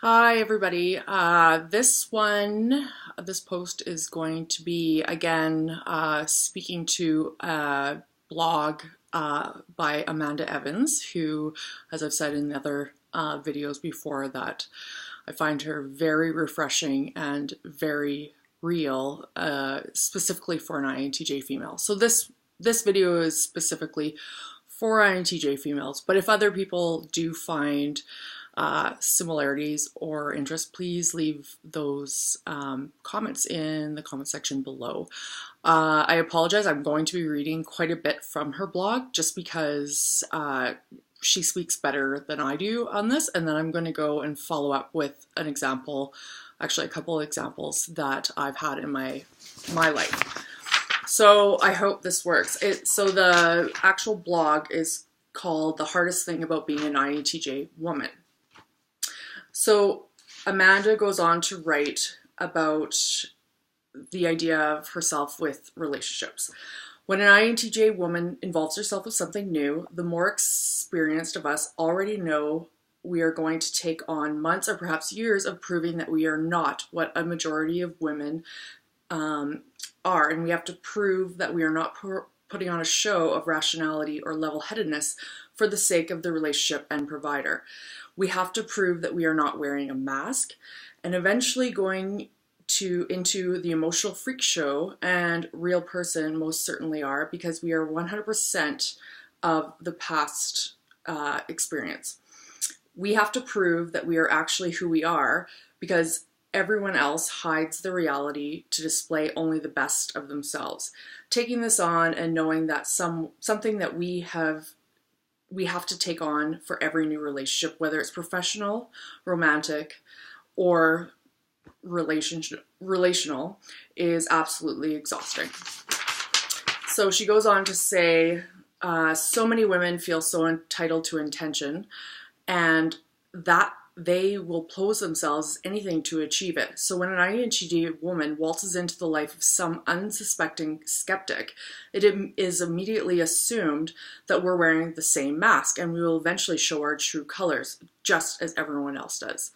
Hi everybody. This post is going to be again speaking to a blog by Amanda Evans, who, as I've said in the other videos before, that I find her very refreshing and very real, specifically for an INTJ female. So this video is specifically for INTJ females, but if other people do find similarities or interests, please leave those comments in the comment section below. I apologize, I'm going to be reading quite a bit from her blog just because she speaks better than I do on this, and then I'm going to go and follow up with an example, actually a couple of examples that I've had in my life. So I hope this works. So the actual blog is called The Hardest Thing About Being an INTJ Woman. So Amanda goes on to write about the idea of herself with relationships. When an INTJ woman involves herself with something new, the more experienced of us already know we are going to take on months or perhaps years of proving that we are not what a majority of women are, and we have to prove that we are not putting on a show of rationality or level-headedness for the sake of the relationship and provider. We have to prove that we are not wearing a mask, and eventually going into the emotional freak show and real person most certainly are, because we are 100% of the past experience. We have to prove that we are actually who we are, because everyone else hides the reality to display only the best of themselves. Taking this on and knowing that something that we have to take on for every new relationship, whether it's professional, romantic, or relational, is absolutely exhausting. So she goes on to say, so many women feel so entitled to attention, and that they will pose themselves as anything to achieve it. So when an INTJ woman waltzes into the life of some unsuspecting skeptic, it is immediately assumed that we're wearing the same mask and we will eventually show our true colors, just as everyone else does.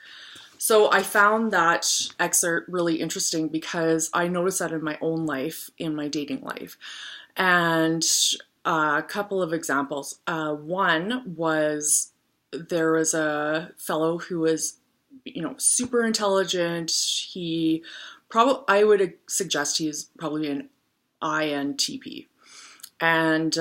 So I found that excerpt really interesting because I noticed that in my own life, in my dating life. And a couple of examples. One was, there was a fellow who was, super intelligent. I would suggest he's probably an INTP. And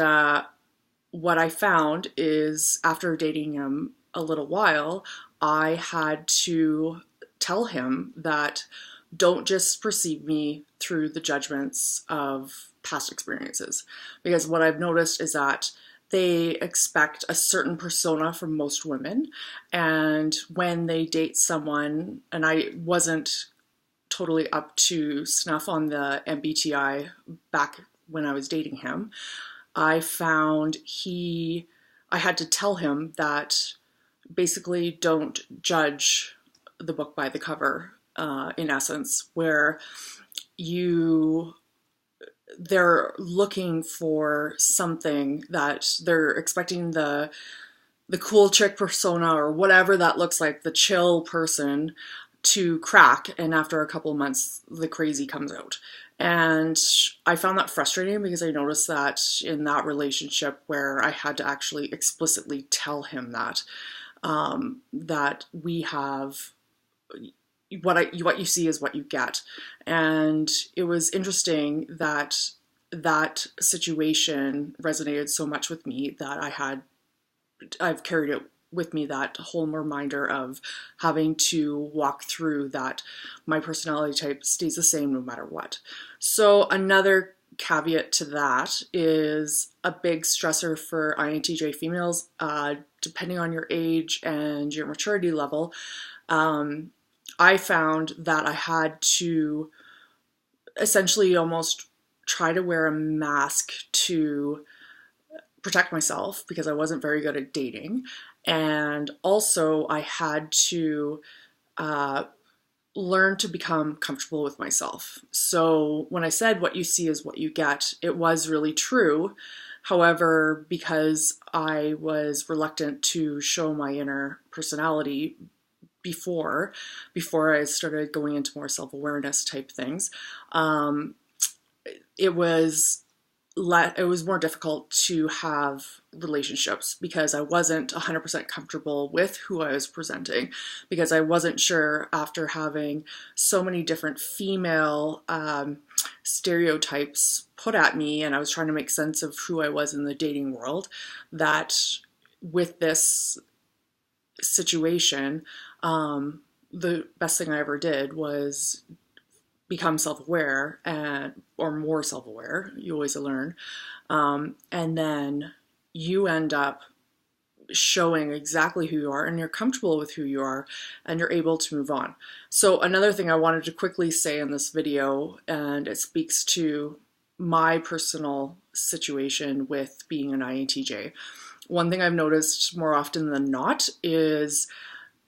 what I found is, after dating him a little while, I had to tell him that don't just perceive me through the judgments of past experiences. Because what I've noticed is that they expect a certain persona from most women, and when they date someone, and I wasn't totally up to snuff on the MBTI back when I was dating him, I found I had to tell him that basically don't judge the book by the cover, in essence, where they're looking for something that they're expecting the cool chick persona or whatever that looks like, the chill person, to crack, and after a couple of months the crazy comes out. And I found that frustrating because I noticed that in that relationship where I had to actually explicitly tell him that that we have what you see is what you get. And it was interesting that that situation resonated so much with me that I've carried it with me, that whole reminder of having to walk through that my personality type stays the same no matter what. So another caveat to that is a big stressor for INTJ females, depending on your age and your maturity level. I found that I had to essentially almost try to wear a mask to protect myself because I wasn't very good at dating. And also I had to learn to become comfortable with myself. So when I said what you see is what you get, it was really true. However, because I was reluctant to show my inner personality before I started going into more self-awareness type things, it was more difficult to have relationships because I wasn't 100% comfortable with who I was presenting, because I wasn't sure, after having so many different female stereotypes put at me, and I was trying to make sense of who I was in the dating world, that with this situation, the best thing I ever did was become self-aware, or more self-aware. You always learn. And then you end up showing exactly who you are, and you're comfortable with who you are, and you're able to move on. So another thing I wanted to quickly say in this video, and it speaks to my personal situation with being an INTJ. One thing I've noticed more often than not is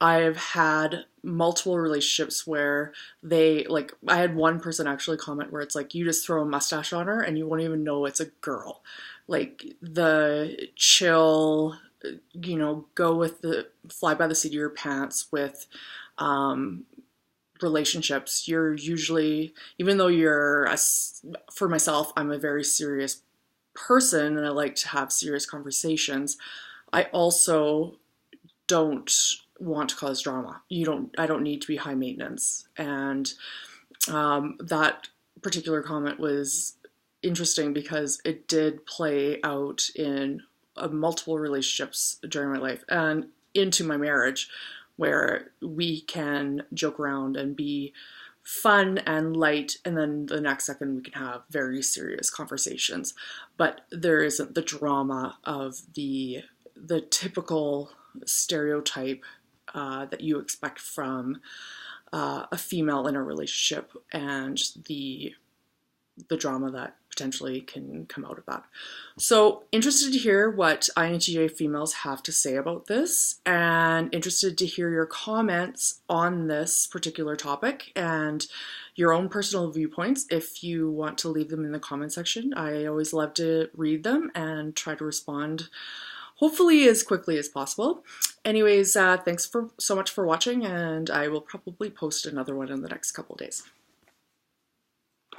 I've had multiple relationships where I had one person actually comment where it's like, you just throw a mustache on her and you won't even know it's a girl. Like, the chill, go with the fly by the seat of your pants with relationships. You're usually, even though for myself, I'm a very serious person and I like to have serious conversations, I also don't want to cause drama. I don't need to be high maintenance. And that particular comment was interesting because it did play out in multiple relationships during my life and into my marriage, where we can joke around and be fun and light, and then the next second we can have very serious conversations. But there isn't the drama of the typical stereotype that you expect from a female in a relationship, and the drama that potentially can come out of that. So interested to hear what INTJ females have to say about this, and interested to hear your comments on this particular topic and your own personal viewpoints. If you want to leave them in the comment section, I always love to read them and try to respond hopefully as quickly as possible. Anyways, thanks so much for watching, and I will probably post another one in the next couple days.